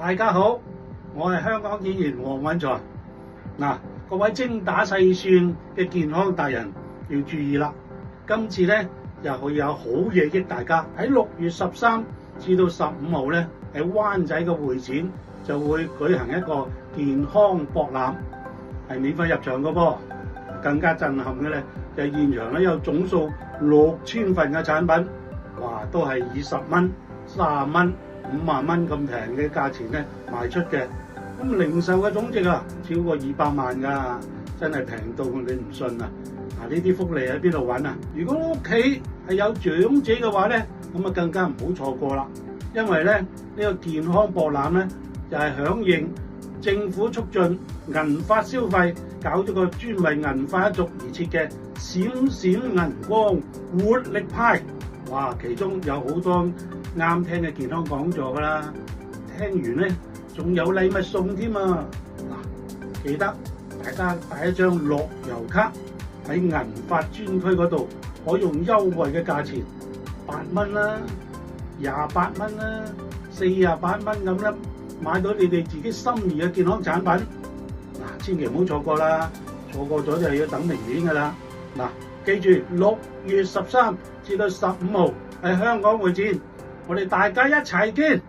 大家好，我係香港演員黃允財。嗱，各位精打細算嘅健康達人要注意啦！今次咧又會有好嘢益大家。喺6月13至到15號咧，喺灣仔嘅會展就會舉行一個健康博覽，係免費入場嘅噃。更加震撼嘅咧，就係現場咧有總數6000份嘅產品，哇，都係以10蚊、30蚊、5萬蚊咁平嘅價錢咧賣出嘅。咁零售嘅總值啊，超過200萬㗎，真係平到你唔信啊！嗱，呢啲福利喺邊度揾啊？如果屋企係有長者嘅話咧，咁啊更加唔好錯過啦。因為咧呢個健康博覽咧就係響應政府促進銀髮消費，搞咗個專為銀髮一族而設嘅閃閃銀光活力派。哇！其中有好多啱聽嘅健康講座㗎啦，聽完咧仲有禮物送添啊！嗱，記得大家帶一張樂悠卡喺銀髮專區嗰度，可以用優惠嘅價錢8蚊啦、28蚊啦、48蚊咁啦，買到你哋自己心儀嘅健康產品。嗱，千祈唔好錯過啦，錯過咗就要等明年㗎啦。嗱，記住6月13至到15號喺香港會展，我哋大家一齊見。